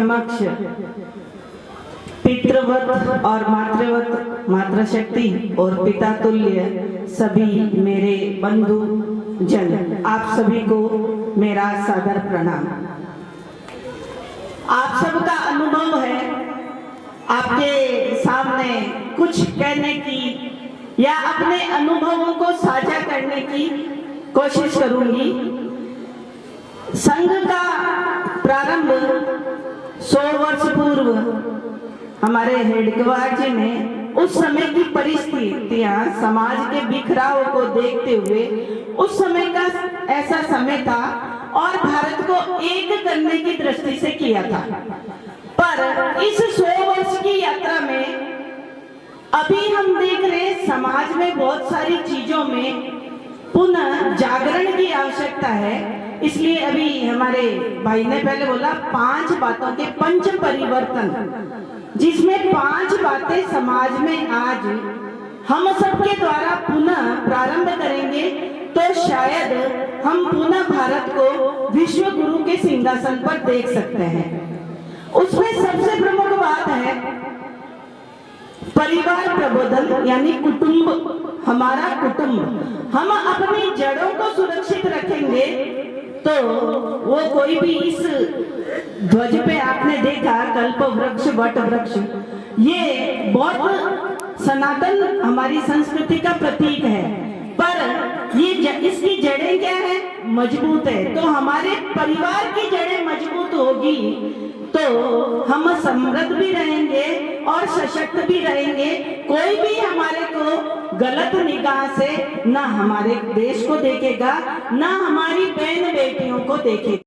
समक्ष पितृवत और मातृवत मातृशक्ति और पिता तुल्य सभी मेरे बंधु जन, आप सभी को मेरा सादर प्रणाम। आप सबका अनुभव है, आपके सामने कुछ कहने की या अपने अनुभवों को साझा करने की कोशिश करूंगी। संघ का प्रारंभ 100 वर्ष पूर्व हमारे हेडक्वार्टर में उस समय की परिस्थितियां, समाज के बिखराव को देखते हुए उस समय का ऐसा समय था और भारत को एक करने की दृष्टि से किया था। पर इस 100 वर्ष की यात्रा में अभी हम देख रहे समाज में बहुत सारी चीजों में पुनः जागरण की आवश्यकता है। इसलिए अभी हमारे भाई ने पहले बोला 5 बातों के पंच परिवर्तन, जिसमें 5 बातें समाज में आज हम सबके द्वारा पुनः प्रारंभ करेंगे तो शायद हम पुनः भारत को विश्व गुरु के सिंहासन पर देख सकते हैं। उसमें सबसे प्रमुख बात है परिवार प्रबोधन, यानी कुटुंब। हमारा कुटुंब, हम अपनी जड़ों को सुरक्षित रखेंगे तो वो कोई भी, इस ध्वज पे आपने देखा कल्प वृक्ष वट वृक्ष, ये बहुत सनातन हमारी संस्कृति का प्रतीक है। पर ये इसकी जड़ें क्या है? मजबूत है। तो हमारे परिवार की जड़ें मजबूत होगी तो हम समृद्ध भी रहेंगे और सशक्त भी रहेंगे। कोई भी हमारे को गलत निगाह से ना हमारे देश को देखेगा, ना हमारी बहन बेटियों को देखेगा।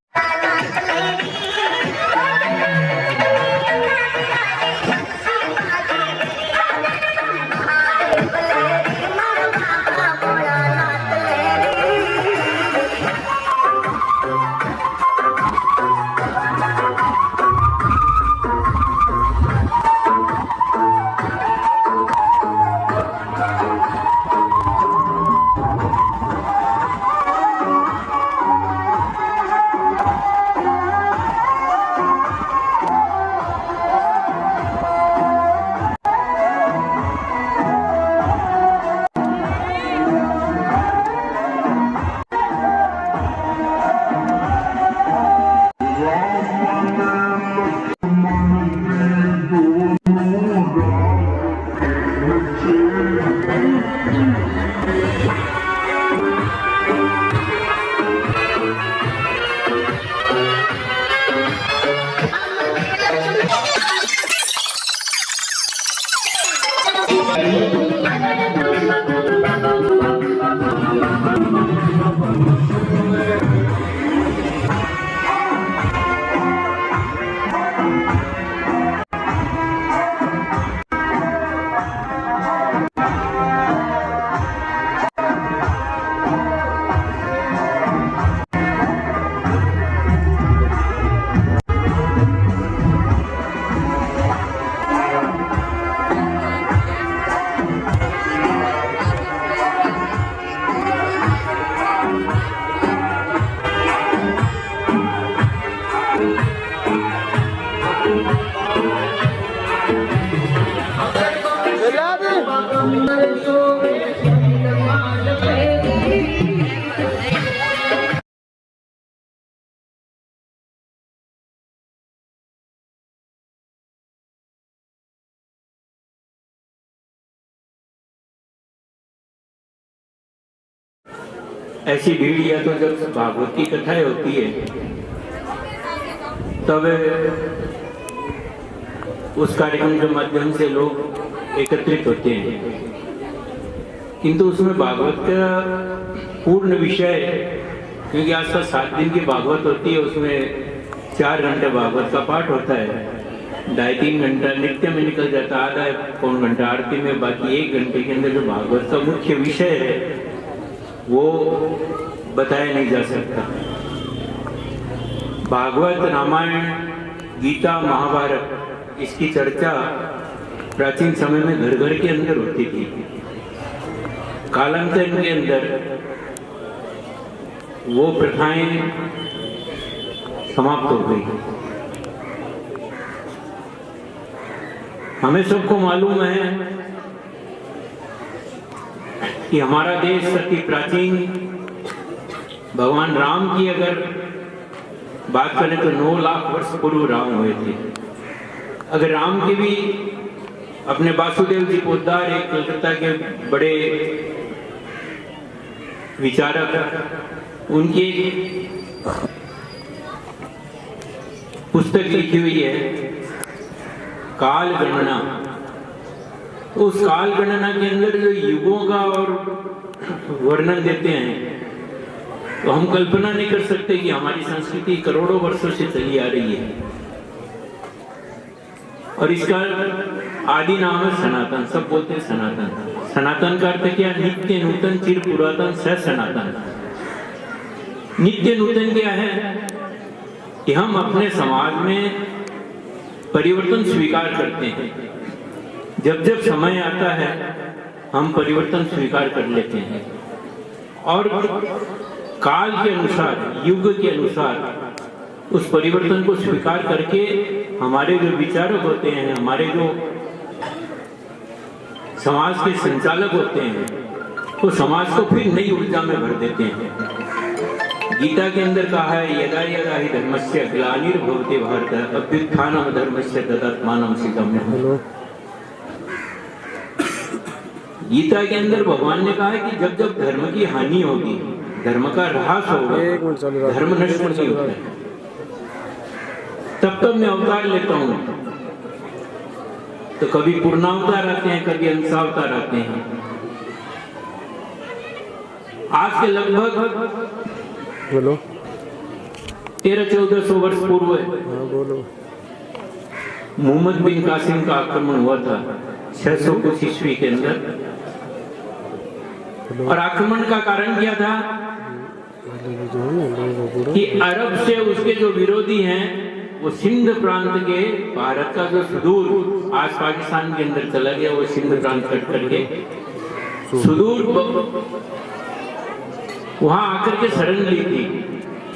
ऐसी भीड़ या तो जब भागवत की कथाएं होती है तब उस कार्यक्रम के माध्यम से लोग एकत्रित होते हैं, किंतु उसमें भागवत का पूर्ण विषय, क्योंकि आज तक 7 दिन की भागवत होती है, उसमें 4 घंटे भागवत का पाठ होता है, 2.5-3 घंटा नित्य में निकल जाता, आधा पौन घंटा आरती में, बाकी 1 घंटे के अंदर जो भागवत का मुख्य विषय है वो बताया नहीं जा सकता। भागवत, रामायण, गीता, महाभारत, इसकी चर्चा प्राचीन समय में घर घर के अंदर होती थी। कालांतर के अंदर वो प्रथाएं समाप्त हो गई। हमें सबको मालूम है कि हमारा देश अति प्राचीन भगवान राम की अगर बात करें तो 9 लाख वर्ष पूर्व राम हुए थे। अगर राम के भी अपने वासुदेव जी पोद्दार एक कलकत्ता के बड़े विचारक, उनकी पुस्तक लिखी हुई है काल गणना। तो उस काल गणना के अंदर जो युगों का और वर्णन देते हैं, तो हम कल्पना नहीं कर सकते कि हमारी संस्कृति करोड़ों वर्षों से चली आ रही है। और इसका आदि नाम है सनातन। सब बोलते हैं सनातन। सनातन का अर्थ क्या? नित्य नूतन चिर पुरातन स सनातन। नित्य नूतन क्या है कि हम अपने समाज में परिवर्तन स्वीकार करते हैं। जब जब समय आता है हम परिवर्तन स्वीकार कर लेते हैं और काल के अनुसार, युग के अनुसार उस परिवर्तन को स्वीकार करके हमारे जो विचारक होते हैं, हमारे जो समाज के संचालक होते हैं, तो समाज को फिर नई ऊर्जा में भर देते हैं। गीता के अंदर कहा है यदा यदा हि धर्मस्य ग्लानिर्भवति भारत अभ्युत्थानम धर्मस्य तदात्मानं सिद्धम्। गीता के अंदर भगवान ने कहा है कि जब जब धर्म की हानि होगी, धर्म का ह्रास होगा, धर्म नष्ट नहीं होता है, तब मैं अवतार लेता हूं। तो कभी पूर्णावतार आते हैं, कभी अंशावतार आते हैं। आज के लगभग 1300-1400 वर्ष पूर्व मोहम्मद बिन कासिम का आक्रमण हुआ था 600 कुछ ईस्वी के अंदर। और आक्रमण का कारण क्या था कि अरब से उसके जो विरोधी हैं वो सिंध प्रांत के, भारत का जो सुदूर आज पाकिस्तान के अंदर चला गया, वो सिंध प्रांत कट करके सुदूर वहां आकर के शरण ली थी।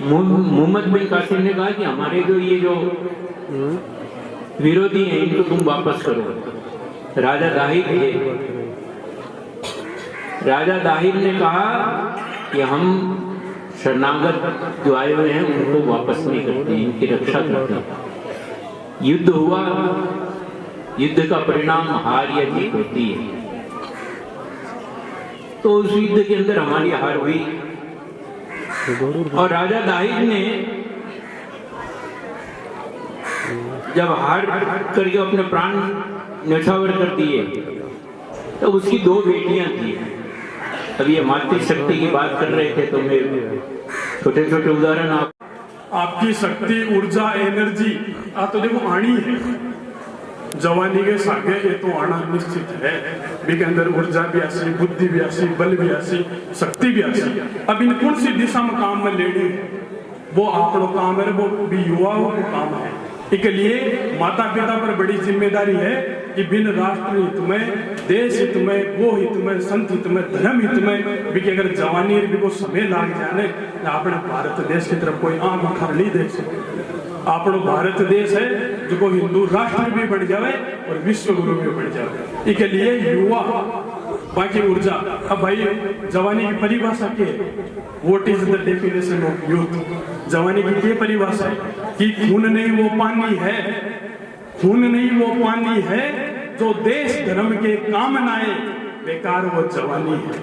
मोहम्मद बिन कासिम ने कहा कि हमारे जो ये जो विरोधी हैं इनको तुम वापस करो। राजा दाहिर थे। राजा दाहिर ने कहा कि हम शरणागत जो आए हुए हैं उनको वापस नहीं करते, इनकी रक्षा करते हैं। युद्ध हुआ, युद्ध का परिणाम हार या जीत होती है। तो उस युद्ध के अंदर हमारी हार हुई और राजा दाहिर ने जब हार करके अपने प्राण न्यौछावर कर दिए तो उसकी 2 बेटियां थी। अब ये मातृशक्ति की बात कर रहे थे तो मैं छोटे छोटे उदाहरण आपकी शक्ति, ऊर्जा, एनर्जी आ तो देखो आनी है। जवानी के सागे ये तो आना निश्चित है। के अंदर ऊर्जा भी आसी, बुद्धि भी आसी, बल भी आसी, शक्ति भी आसी। अब इन कौन सी दिशा में काम में लेनी है वो आपको काम है, वो भी युवाओं को काम है। इसके लिए माता पिता पर बड़ी जिम्मेदारी है कि बिन राष्ट्र हित में, देश हित में, गो हित में, संत हित में, धर्म हित में भी अगर जवानी भी को समय लाग जाने अपने भारत देश की तरफ कोई आंख उठा नहीं देख सकते। अपनो भारत देश है जो हिंदू राष्ट्र भी बन जाए और विश्व गुरु भी बन जाए। इसके लिए युवा बाकी ऊर्जा। अब भाई जवानी की परिभाषा क्या है? What is the definition of youth? जवानी की क्या परिभाषा है कि खून नहीं वो पानी है, खून नहीं वो पानी है, जो देश धर्म के काम न आए बेकार वो जवानी है।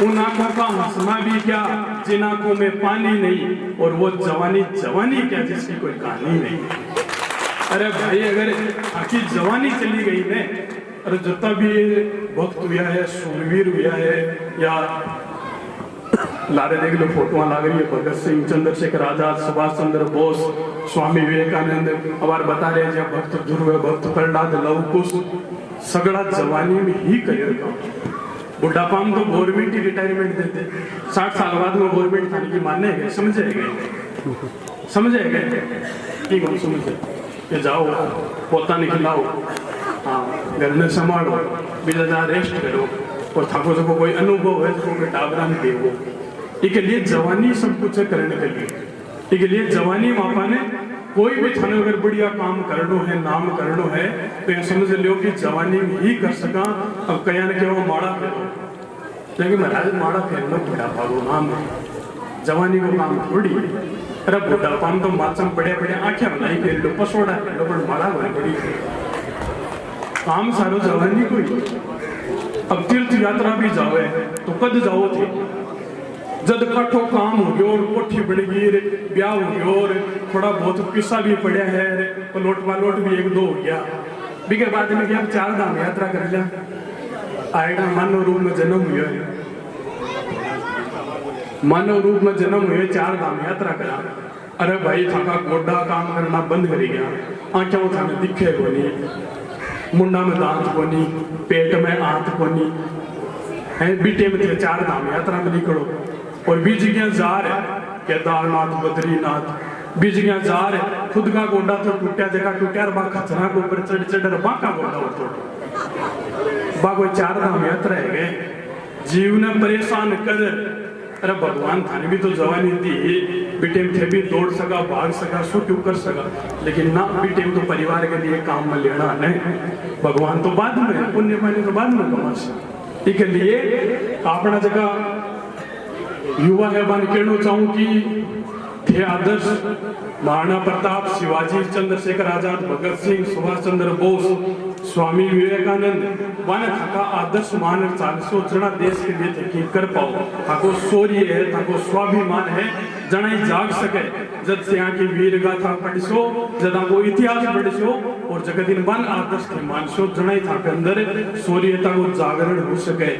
उन आंखों का हंसना भी क्या जिन आंखों में पानी नहीं, और वो जवानी जवानी क्या जिसकी कोई कहानी नहीं। अरे भाई अगर आखिर जवानी चली गई ने, अरे जितना भी भक्त हुआ है, सूरवीर हुआ है, या लारे देख लो फोटो लाग रही है भगत सिंह, चंद्रशेखर आजाद, सुभाष चंद्र बोस, स्वामी विवेकानंद, अब बता रहे हैं भक्त ध्रुव, भक्त प्रहलाद, लव कुश, सगड़ा जवानी में ही करियर का। बुढ़ापा में तो गवर्नमेंट ही रिटायरमेंट देते, 60 साल बाद में गवर्नमेंट थाने की मानने गए, समझे गए ठीक हम समझे कि जाओ पोता निकलाओ, हाँ घर में संभालो, बीजा जहाँ रेस्ट करो, और थाको सबको कोई अनुभव है तो टावरा में देवो। इसके लिए जवानी सब कुछ करने के लिए, इसके लिए जवानी मापा ने कोई भी थाने अगर बढ़िया काम करनो है, नाम करनो है, तो ये समझ लियो कि जवानी में ही कर सका। अब कया ने केवल माड़ा फेरो, लेकिन महाराज माड़ा फेरना बुढ़ापा को नाम है, जवानी को काम थोड़ी। अरे बुढ़ापा तो माचम पड़े पड़े आंखें बनाई फेर लो, पसोड़ा फेर लो, पर माड़ा बड़ी बड़ी काम सारो जवानी को ही। अब तीर्थ यात्रा भी जावे तो कद जाओ थे, जद कठो काम हो गयो और कोठी बन गई, ब्याह हो गयो और थोड़ा बहुत किस्सा भी पड़ा है, पलोट पालोट भी एक दो हो गया, बिके बाद में क्या 4 धाम यात्रा कर लिया, आएगा मानव रूप में जन्म हुआ है, मानव रूप में जन्म हुए 4 धाम यात्रा करा। अरे भाई थाका गोडा काम करना बंद कर गया, आंखें थाने दिखे कोनी, मुंडा में दांत कोनी, पेट में आंत कोनी है, बीटे में 4 धाम यात्रा में निकलो और बीज गया जार है केदारनाथ बद्रीनाथ, बीज गया जार है खुद का गोडा तो टूटा जगह टूटा, बा खचरा के ऊपर चढ़ चढ़ बाका गोडा हो तो बा कोई 4 धाम यात्रा है, जीव ने परेशान कर। अरे भगवान थाने भी तो जवानी दी, बेटे थे भी दौड़ सका, भाग सका, सो क्यों कर सका, लेकिन ना बेटे तो परिवार के लिए काम में लेना नहीं, भगवान तो बाद में, पुण्य पानी तो बाद में कमा से। इसके लिए अपना जगह युवा है बन कहना चाहूं कि थे आदर्श महाराणा प्रताप, शिवाजी, चंद्रशेखर आजाद, भगत सिंह, सुभाष चंद्र बोस, स्वामी विवेकानंद, वन थाका आदर्श मान चालसो जना देश के लिए थे कर पाओ, थाको शौर्य है, थाको स्वाभिमान है, जना ही जाग सके, जब से यहाँ की वीर गाथा पढ़िसो, जदा को इतिहास पढ़िसो और जगह दिन बन आदर्श के मानसो, जना ही थाके अंदर शौर्यता को जागरण हो सके,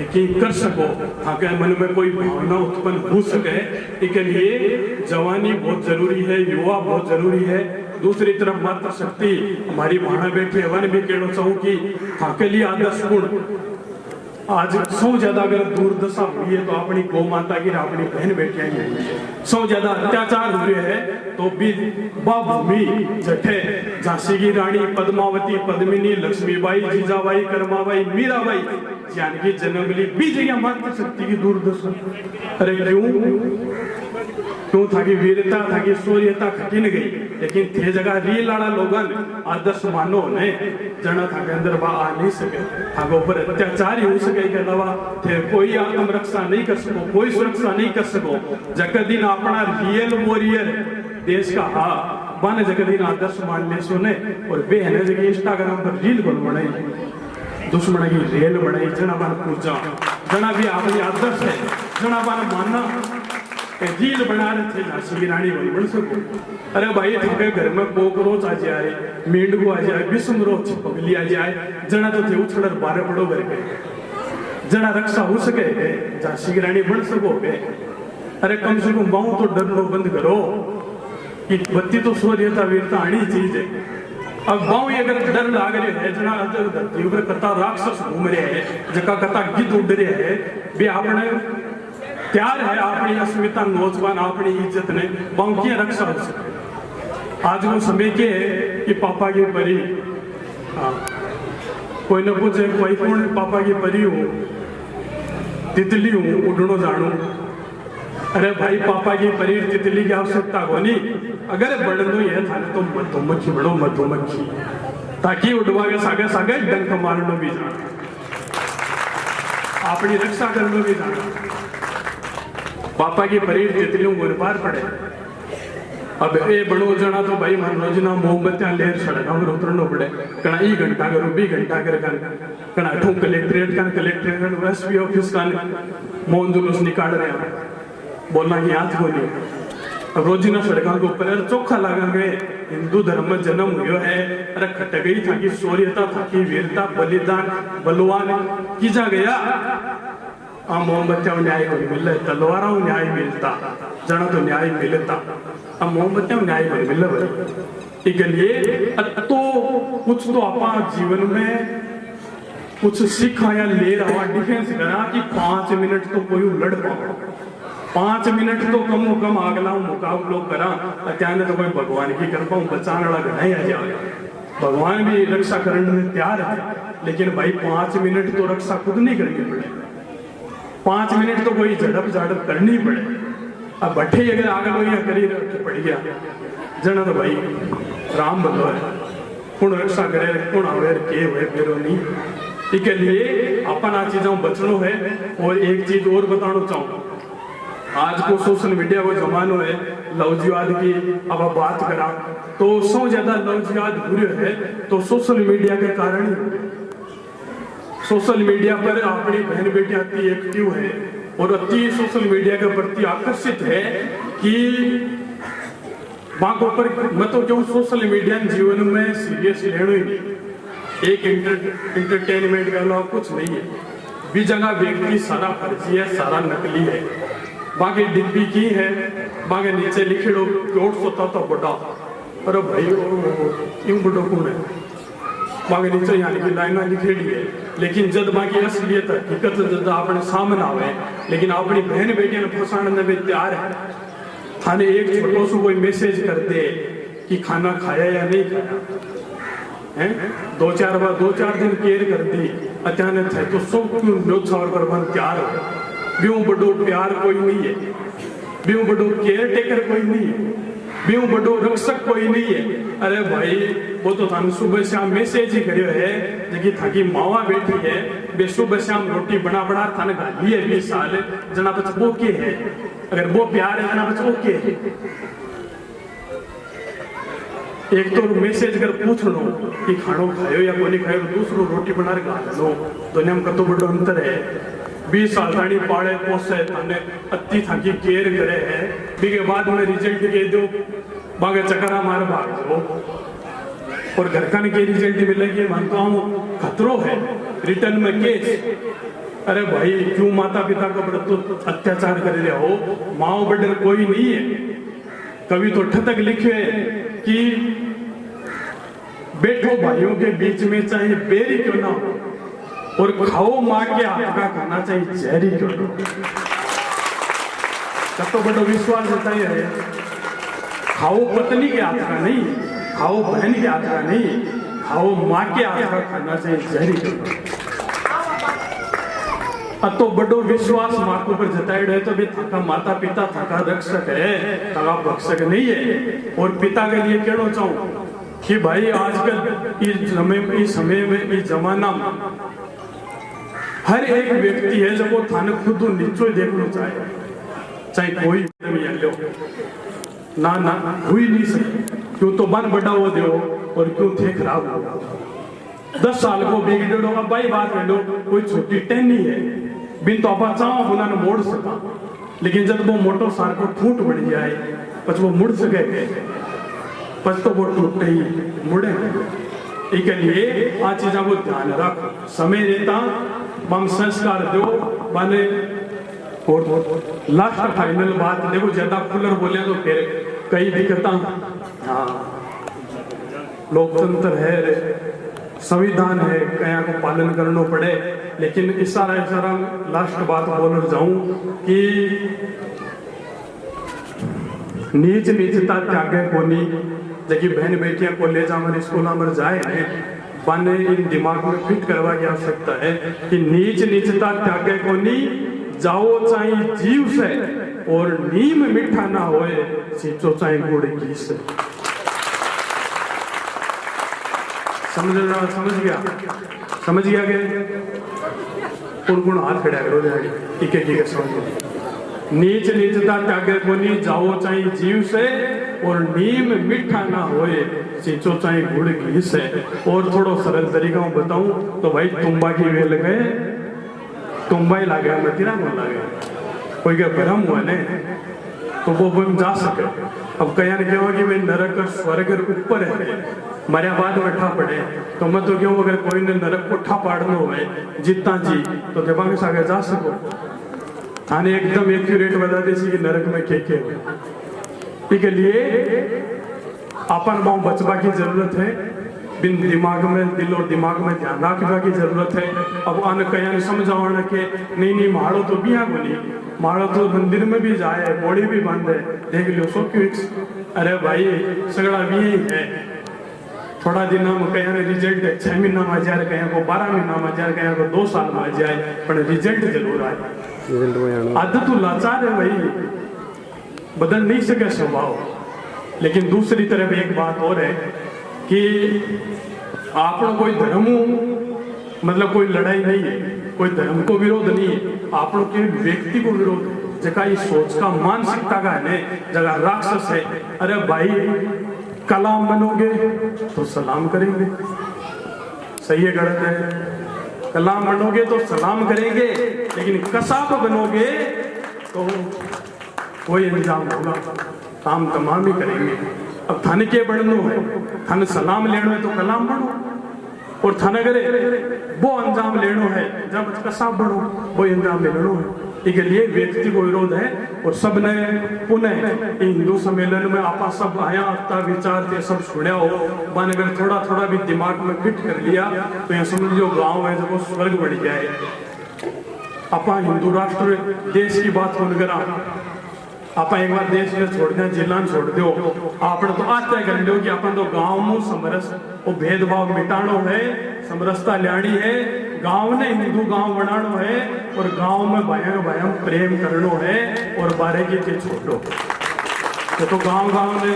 कि कर सको, थाके मन में कोई भावना उत्पन्न हो सके। इसके लिए जवानी बहुत जरूरी है, युवा बहुत जरूरी है। दूसरी तरफ मात्र शक्ति हमारी वहां बैठे वन भी कहना चाहूं कि थाके लिए आदर्श गुण आज सौ ज्यादा अगर दुर्दशा हुई है तो अपनी गौ माता की अपनी बहन बेटियां ही हुई है, सौ ज्यादा अत्याचार हुए हैं तो भी भूमि जठे झांसी की रानी, पद्मावती, पद्मिनी, लक्ष्मीबाई, जीजाबाई, कर्माबाई, मीराबाई, जानकी जन्मली बीज या मात्र शक्ति की दुर्दशा। अरे क्यों थाकी वीरता थाकी शौर्यता खटिन गई, लेकिन थे जगह री लाड़ा लोगन आदर्श मानो ने जना थाके अंदर बा आ नहीं सके, थाके ऊपर अत्याचार ही हो सके के अलावा थे कोई आत्मरक्षा नहीं कर सको, कोई सुरक्षा नहीं कर सको। जगह दिन अपना रियल वॉरियर देश का हा बन जगह दिन आदर्श मान ले सुने और बेहने जगह इंस्टाग्राम पर रील बनाई, दुश्मन की रेल बनाई, जना बन पूजा जना भी अपनी आदर्श है, जना बन मानना रील बना रहे थे झांसी की रानी बन सको। अरे भाई थके घर में कोकरोच आ जाए, मेंढको आ जाए, बिस्मरो छिपकली आ जाए, जना तो थे उछड़ बारे पड़ो घर पे, जना रक्षा हो सके झांसी की रानी बन सको। अरे कम से कम बाहू तो डरनो बंद करो कि बत्ती तो शौर्यता वीरता आनी चीज है। अब बाहू अगर डर लाग रहे है, जना धरती ऊपर कता राक्षस घूम रहे है, जका कता गिद्ध उड़ रहे है, वे अपने प्यार है अपनी अस्मिता नौजवान अपनी इज्जत ने बाकी रक्षा हो सके। आज वो समय के है कि पापा की परी कोई न पूछे कोई कौन पापा की परी हो, तितली हूं उड़नो जानू। अरे भाई पापा की परी तितली की आवश्यकता को नहीं, अगर बढ़नो है थाने तो मधुमक्खी बनो, मधुमक्खी, ताकि उड़वा के सागे सागे डंक मारनो भी जाना, अपनी रक्षा करनो भी जाना। पापा की परीर तितलियों को पार पड़े। अब ए बड़ो जना तो भाई मन रोजना मोमबत्तियां लेर सड़का में उतरनो पड़े, कना ई घंटा करो, बी घंटा कर कना ठू कलेक्ट्रेट कर एसपी ऑफिस का मौन जुलूस निकाल रहे हैं, बोलना ही हाथ बोलिए। अब रोजीना सड़कों के ऊपर चोखा लगा गए, हिंदू धर्म में जन्म हुआ है, अरे खट गई था कि शौर्यता था कि वीरता, बलिदान, बलवान की जा गया। मोमबत्तियां न्याय को मिल रहा, तलवारों न्याय मिलता, जना तो न्याय मिलता, अब मोमबत्तियां न्याय को मिल रहा। इसके लिए तो कुछ तो आप जीवन में कुछ सीखा या ले रहा, डिफेंस करा कि 5 मिनट तो कोई लड़ पाओ, 5 मिनट तो कम अगला मुकाबलो करा, अत्यान तो कोई भगवान की कृपा बचाने वाला घना ही आ जाए, भगवान भी रक्षा करने में तैयार है, लेकिन भाई 5 मिनट तो रक्षा खुद नहीं करनी पड़े, 5 मिनट तो कोई झड़प करनी पड़े। अब बट्ठे अगर आगे लोग करी पड़ गया जना तो भाई राम बल्लो है कौन रक्षा करे कौन आवे के हुए मेरो नहीं इसके लिए अपन आ चीजों बचनो है। और एक चीज और बताना चाहूँ, आज को सोशल मीडिया को जमानो है लव जिहाद की। अब आप बात करा तो सौ ज्यादा लव जिहाद बुरे है तो सोशल मीडिया के कारण ही। सोशल मीडिया पर अपनी बहन बेटियां अति एक्टिव है और अति सोशल मीडिया के प्रति आकर्षित है कि बाकों पर मैं तो क्यों सोशल मीडिया जीवन में सीरियस लेना ही नहीं। एक एंटरटेनमेंट का अलावा कुछ नहीं है। भी जगह व्यक्ति सारा फर्जी है, सारा नकली है। बाकी डिब्बी की है, बाकी नीचे लिखे लो क्योट सोता तो बड़ा, अरे भाई क्यों बड़ो कौन है, बाकी नीचे यानी कि लाइना लिखेड़ी है। लेकिन जब बाकी असलियत हकीकत जब अपने सामने आवे, लेकिन अपनी बहन बेटियां फंसाने में तैयार है। थाने एक छोटो सो कोई मैसेज कर दे कि खाना खाया या नहीं खाया है, दो चार दिन केयर कर दी, अचानक है तो सब क्यों न्योछावर पर बन तैयार हो। ब्यों बड़ो प्यार कोई नहीं है, ब्यों बड़ो केयर टेकर कोई नहीं है, ब्यों बड़ो रक्षक कोई नहीं है। अरे भाई वो तो थाने सुबह शाम मैसेज ही करियो है जबकि थाकी मावा बैठी है बे सुबह शाम रोटी बना बना थाने गाली है 20 साल जना बच वो के है। अगर वो प्यार है जना बच वो के है। एक तो मैसेज कर पूछ लो कि खानो खायो या कोई खायो, दूसरो रोटी बना लो, दुनिया में कतो बड़ो अंतर है। 20 साल तानी पाले पोसे थाने अति थाकी केयर करे है, बीके बाद में रिजल्ट के दो बागे चक्करा मार भाग दो और घर का के रिजल्ट मिलेगी मानता हूँ खतरो है, रिटर्न में केस। अरे भाई क्यों माता पिता को प्रति अत्याचार कर रहे हो, माओ बड़े कोई नहीं है। कभी तो ठतक लिखे कि बैठो भाइयों के बीच में चाहे बेरी क्यों ना हो और खाओ माँ के हाथ का खाना चाहे जहरी क्यों ना हो। तब तो बड़ा विश्वास होता है, खाओ पत्नी के हाथ का नहीं, खाओ बहन के हाथ का नहीं, खाओ माँ के हाथ का खाना चाहे जहरी क्यों ना हो। अब तो बड़ो विश्वास माँ के ऊपर जताए है तो भी थका माता पिता थका रक्षक है, थका भक्षक नहीं है। और पिता के लिए कहना चाहूँ कि भाई आजकल इस समय में इस जमाना में हर एक व्यक्ति है जब वो थाने खुद नीचो देखना चाहे कोई लो ना ना हुई नहीं सके, क्यों तो बन बड़ा वो दो और क्यों थे खराब हो। 10 साल को बिगड़ो अब भाई बात कर लो, कोई छोटी टहनी है बिन तो आप चाहो बुना ने मोड़ सका, लेकिन जब वो मोटो सार को फूट बढ़ जाए पच वो मुड़ सके, पच तो वो टूटे ही मुड़े। इसके लिए आ चीजों को ध्यान रख, समय देता बम संस्कार दो बने। और लास्ट फाइनल बात देखो, ज्यादा खुलर बोले तो फिर कई दिक्कत। हाँ लोकतंत्र है, संविधान है, कया को पालन करना पड़े, लेकिन इशारा लास्ट बात बोल जाऊं कि नीच नीचता त्यागे कोनी। जबकि बहन बेटियां कॉलेज में स्कूल में जाए बने इन दिमाग में फिट करवा की आवश्यकता है कि नीच नीचता त्यागे कोनी, जाओ चाहे जीव से और नीम मीठा ना होए, सींचो चाहे गुड़ घी से। समझ गया के कौन हाथ खड़ा करो जाए ठीक है समझ। नीच नीचता त्यागे कोनी, जाओ चाहे जीव से और नीम मीठा ना होए, सींचो चाहे गुड़ घी से। और थोड़ा सरल तरीका बताऊं तो भाई तुम्बा की वेल गए, तुम्बा ही लागे मतीरा कौन लागे, कोई का भरम हुआ ने तो वो बन जा सके। अब कया ने कहा कि मैं नरक और स्वर्ग ऊपर है, मरे बाद बैठा पड़े तो मैं तो क्यों अगर कोई ने नरक को ठा पाड़ना हो जितना जी तो दिमाग से आगे जा सको। थाने एकदम एक्यूरेट बता दे कि नरक में के इसके लिए अपन माओ बचवा की जरूरत है, बिन दिमाग में दिल और दिमाग में ध्यान रखने की जरूरत है। अब अन कया समझाना के नहीं माड़ो तो बिया को नहीं, माड़ो तो मंदिर में भी जाए, बॉडी भी बंद है, देख लो सो क्यों। अरे भाई सगड़ा भी ही है, थोड़ा दिन हम कहीं रिजल्ट 6 महीना में आ जाए, कहीं को 12 महीना में आ जाए, कहीं को 2 साल में आ जाए, पर रिजल्ट जरूर आए। आदत तो लाचार है भाई, बदल नहीं सके स्वभाव, लेकिन दूसरी तरफ एक बात और है कि आपनो कोई धर्म मतलब कोई लड़ाई नहीं है, कोई धर्म को विरोध नहीं है, आपनो के व्यक्ति को विरोध है। जगह ये सोच का मानसिकता का है जगह राक्षस है। अरे भाई कलाम बनोगे तो सलाम करेंगे, सही है गलत है? कलाम बनोगे तो सलाम करेंगे, लेकिन कसाब बनोगे तो कोई अंजाम होगा, काम तमाम ही करेंगे। अब थन के बढ़नो है, थन सलाम लेनो है तो कलाम बनो, और थन अगर वो अंजाम लेनो है जब कसाब बनो, वो अंजाम लेनो है। इसके लिए व्यक्ति को विरोध है। और सब ने पुनः हिंदू सम्मेलन में आपा सब आया आपका विचार थे, सब सुनया हो, मान अगर थोड़ा थोड़ा भी दिमाग में फिट कर लिया तो यह समझ जो गांव है जो स्वर्ग बढ़ जाए। आपा हिंदू राष्ट्र देश की बात सुन कर आप एक बार देश में छोड़ दें, जिला छोड़ दो, आपने तो आज तय कर लो कि अपन तो गांव में समरस वो भेदभाव मिटानो है, समरसता लानी है, गांव ने हिंदू गांव बनानो है, और गांव में भाया प्रेम करनो है, और बारे के छोड़ो। तो गांव ने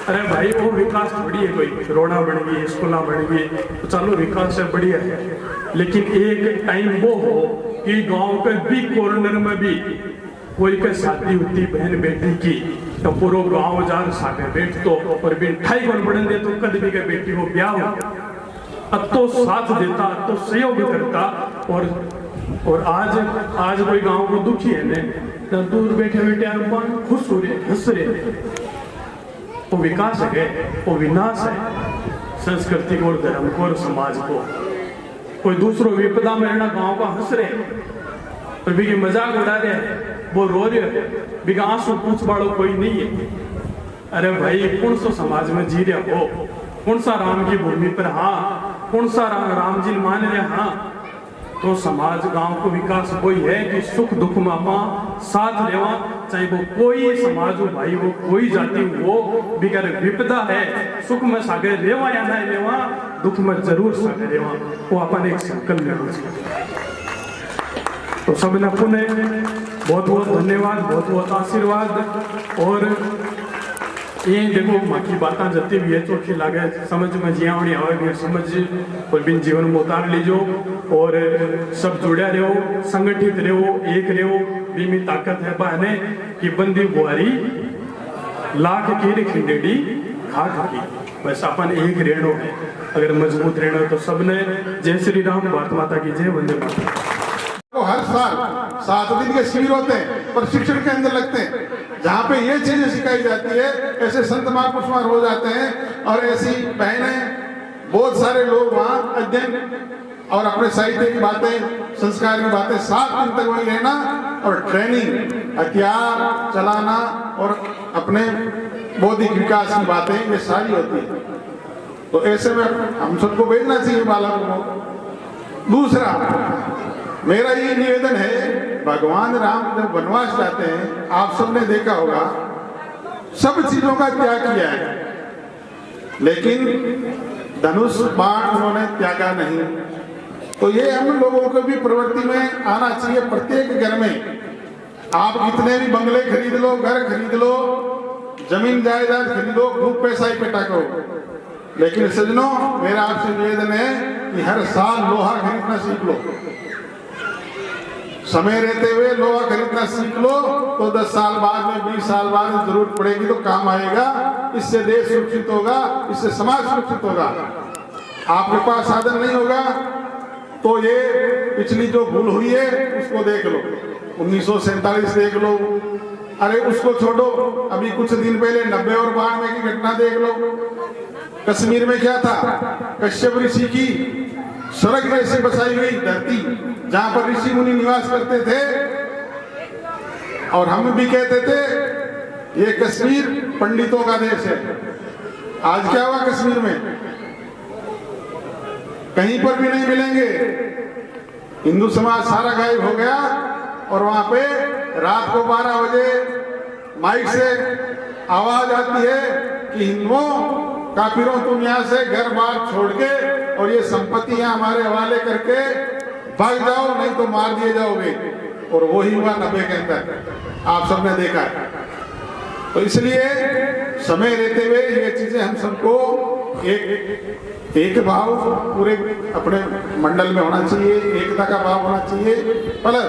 अरे भाई वो विकास थोड़ी है, कोई रोड़ा बन गई, स्कूल बन गई, तो चलो विकास है बढ़िया है, लेकिन एक टाइम वो हो कि गांव के भी कॉर्नर में भी कोई के शादी होती बहन बेटी की तो पूरा गांव जार सागे बैठ तो, और बिन ठाई बन बढ़न दे तो कद भी के बेटी को ब्याह हो, अब तो साथ देता, तो सहयोग करता। और आज कोई गांव को दुखी है ने तो दूर बैठे बैठे खुश हो रहे, हंस रहे। वो विकास है, वो विनाश है संस्कृति को और धर्म को और समाज को। कोई दूसरों विपदा में रहना गांव का हंस रहे, और भी मजाक उड़ा रहे, वो रो रहे, बिगा आंसू पूछ बाड़ो कोई नहीं है। अरे भाई कौन सा समाज में जी रहे हो, कौन सा राम की भूमि पर, हाँ कौन सा राम जी मान रहे, हाँ तो समाज गांव को विकास वही है कि सुख दुख में आप साथ लेवा, चाहे वो कोई समाज हो भाई, वो कोई जाति हो, बिगर विपदा है सुख में सागे रेवा या ना रेवा, दुख में जरूर सागे रेवा, वो अपन एक संकल्प लेना चाहिए। तो सबने पुनः बहुत बहुत धन्यवाद, बहुत बहुत आशीर्वाद। और ये देखो बाकी बातें जती भी है चोखी लागे, समझ में जियावणी आवे भी समझ, और बिन जीवन में उतार लीजो, और सब जुड़े रहो, संगठित रहो, एक रहो। बीमी ताकत है बहने कि बंदी बुआरी लाख की खिंडेड़ी खाक की, वैसा अपन एक रेणो है, अगर मजबूत रेणो तो सबने। जय श्री राम, भारत माता की जय, वंदे मातरम। तो हर साल 7 दिन के शिविर होते हैं, प्रशिक्षण के अंदर लगते हैं, जहाँ पे ये चीजें सिखाई जाती है। ऐसे संत महापुरुष हो जाते हैं, और ऐसी बहनें बहुत सारे लोग वहाँ अध्ययन और अपने साहित्य की बातें, संस्कार की बातें, 7 दिन तक वहीं रहना और ट्रेनिंग, हथियार चलाना और अपने बौद्धिक विकास की बातें, ये सारी होती है। तो ऐसे में हम सबको भेजना चाहिए बालकों को। दूसरा मेरा ये निवेदन है, भगवान राम जब वनवास जाते हैं, आप सबने देखा होगा सब चीजों का त्याग किया है, लेकिन धनुष बाण उन्होंने त्यागा नहीं। तो ये हम लोगों को भी प्रवृत्ति में आना चाहिए। प्रत्येक घर में आप कितने भी बंगले खरीद लो, घर खरीद लो, जमीन जायदाद खरीद लो, खूब पैसा इकट्ठा करो, लेकिन सज्जनों मेरा आपसे निवेदन है कि हर साल लोहा खरीदना सीख लो। समय रहते हुए लोहा खरीदना सीख लो, तो 10 साल बाद में, 20 साल बाद में जरूरत पड़ेगी तो काम आएगा। इससे देश सुरक्षित होगा, इससे समाज सुरक्षित होगा। आपके पास साधन नहीं होगा तो ये पिछली जो भूल हुई है उसको देख लो, 1947 देख लो, अरे उसको छोड़ो, अभी कुछ दिन पहले 90 और 92 की घटना देख लो। कश्मीर में क्या था, कश्यप ऋषि की स्वर्ग में से बसाई हुई धरती, जहां पर ऋषि मुनि निवास करते थे, और हम भी कहते थे ये कश्मीर पंडितों का देश है। आज क्या हुआ कश्मीर में, कहीं पर भी नहीं मिलेंगे। हिंदू समाज सारा गायब हो गया, और वहां पे रात को 12 बजे माइक से आवाज आती है कि हिंदुओं काफिरों तुम यहाँ से घर बार छोड़ के और ये संपत्तियां हमारे हवाले करके भाग जाओ, नहीं तो मार दिए जाओगे। और वही हुआ 90 के अंदर, आप सबने देखा है। तो इसलिए समय रहते हुए ये चीजें हम सबको एक भाव पूरे अपने मंडल में होना चाहिए, एकता का भाव होना चाहिए। प्लस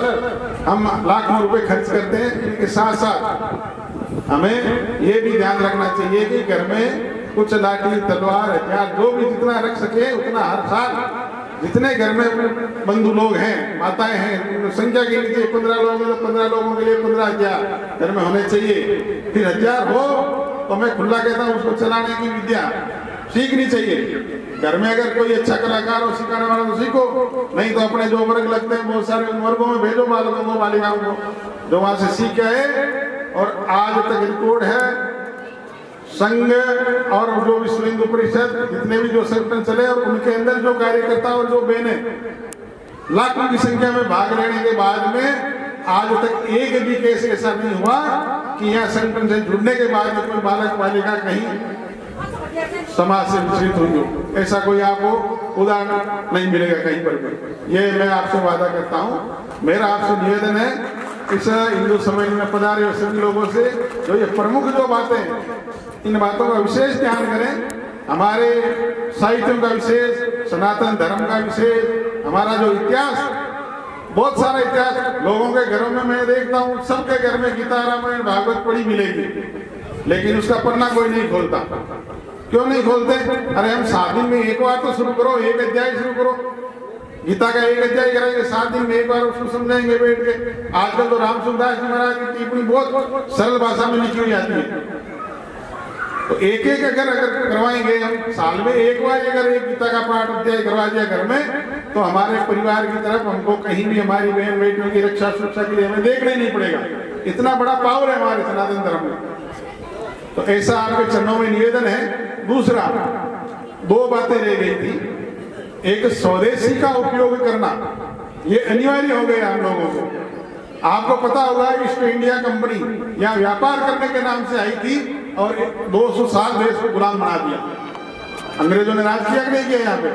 हम लाखों रुपए खर्च करते हैं, इनके साथ साथ हमें ये भी ध्यान रखना चाहिए कि घर में कुछ लाठी तलवार हथियार जो भी जितना रख सके उतना हर साल जितने घर में बंधु लोग हैं, माताएं हैं, संख्या के लीजिए 15 लोग हैं तो 15 लोगों के लिए 15 हथियार घर में होने चाहिए। फिर हथियार हो तो मैं खुला कहता हूँ उसको चलाने की विद्या सीखनी चाहिए। घर में अगर कोई अच्छा कलाकार हो सिखाने वाला तो सीखो, नहीं तो अपने जो वर्ग लगते हैं बहुत सारे उन वर्गों में भेजो बालकों को, बालिकाओं को, जो वहां से सीख आए। और आज तक रिकॉर्ड है संघ और जो विश्व हिंदू परिषद जितने भी जो संगठन चले और उनके अंदर जो कार्यकर्ता और जो बहने लाखों की संख्या में भाग लेने के बाद में आज तक एक भी केस ऐसा नहीं हुआ कि यहाँ संगठन से जुड़ने के बाद में कोई बालक बालिका कहीं समाज से विचलित हुई हो, ऐसा कोई आपको उदाहरण नहीं मिलेगा कहीं पर भी। ये मैं आपसे वादा करता हूँ। मेरा आपसे निवेदन है इस हिंदू सम्मेलन में पधारे सभी लोगों से जो ये प्रमुख जो बातें, इन बातों का विशेष ध्यान करें। हमारे साहित्यों का विशेष, सनातन धर्म का विशेष, हमारा जो इतिहास, बहुत सारा इतिहास लोगों के घरों में मैं देखता हूँ, सबके घर में गीता रामायण भागवत पढ़ी मिलेगी, लेकिन उसका पन्ना कोई नहीं खोलता। क्यों नहीं खोलते? अरे हम 7 दिन में एक बार तो शुरू करो, एक अध्याय शुरू करो, गीता का एक अध्याय करेंगे, 7 दिन में एक बार उसको समझाएंगे बैठ के। आजकल तो राम सुखदास जी महाराज की टिप्पणी बहुत सरल भाषा में लिखी हुई आती है, तो एक एक अगर करवाएंगे हम, साल में एक बार अगर एक गीता का पाठ अध्याय करवा दिया घर में, तो हमारे परिवार की तरफ हमको कहीं भी हमारी बहन बेटियों की रक्षा सुरक्षा के लिए हमें देखना ही नहीं पड़ेगा। इतना बड़ा पावर है हमारे सनातन धर्म में। तो ऐसा आपके चरणों में निवेदन है। दूसरा, 2 बातें रह गई थी। एक स्वदेशी का उपयोग करना, ये अनिवार्य हो गया हम लोगों को। आपको पता होगा ईस्ट इंडिया कंपनी यहाँ व्यापार करने के नाम से आई थी और 200 साल देश को गुलाम बना दिया। अंग्रेजों ने राज किया कि नहीं किया यहाँ पे?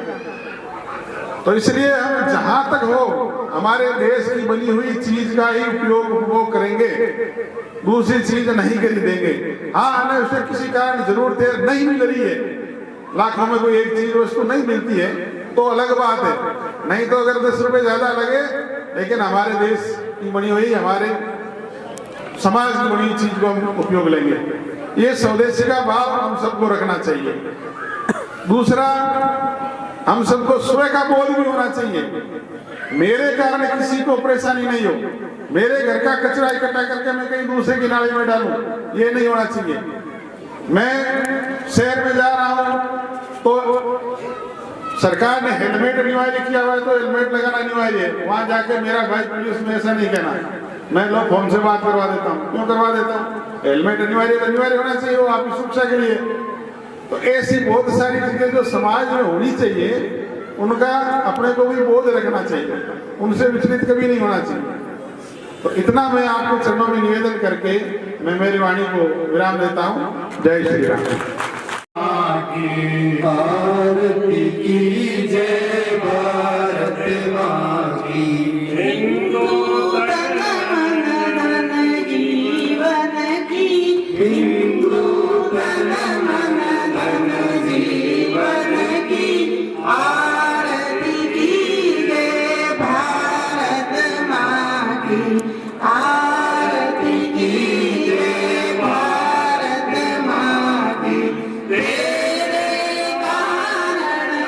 तो इसलिए हम जहां तक हो हमारे देश की बनी हुई चीज का ही उपयोग करेंगे, दूसरी चीज नहीं खरीदेंगे। हाँ, हमें उसे किसी कारण जरूर देर नहीं मिल रही है, लाखों में कोई एक चीज वस्तु नहीं मिलती है तो अलग बात है, नहीं तो अगर 10 रुपए ज्यादा लगे, लेकिन हमारे देश की बनी हुई, हमारे समाज की बनी हुई चीज को हम उपयोग लेंगे। ये स्वदेशी का भाव हम सबको रखना चाहिए। दूसरा, हम सबको स्वयं का बोध भी होना चाहिए। मेरे कारण किसी को परेशानी नहीं हो, मेरे घर का कचरा इकट्ठा करके मैं कहीं दूसरे की नाली में डालूं, ये नहीं होना चाहिए। मैं शहर में जा रहा हूं तो सरकार ने हेलमेट अनिवार्य किया हुआ है, तो हेलमेट लगाना अनिवार्य है। वहां जाके मेरा भाई पुलिस में ऐसा नहीं कहना, मैं लोग फोन से बात करवा देता हूँ। क्यों करवा देता हूँ? हेलमेट अनिवार्य होना चाहिए, वो आपकी सुरक्षा के लिए। तो ऐसी बहुत सारी चीजें जो समाज में होनी चाहिए, उनका अपने को भी बोध रखना चाहिए, उनसे विचलित कभी नहीं होना चाहिए। तो इतना मैं आपके चरणों में निवेदन करके मैं मेरी वाणी को विराम देता हूँ। जय श्री राम। आरती की जय भारत माँ की। हिंदू तन मन धन जीवन की, हिंदू तन मन धन जीवन की, आरती की जय भारत माँ की, आरती की जय भारत माँ की। तेरे कारण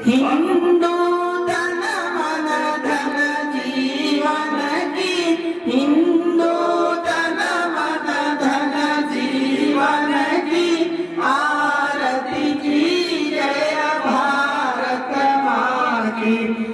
हिंदू तन मन धन जीवन की, हिंदू तन मन धन जीवन की, आरती की जय भारत माँ की।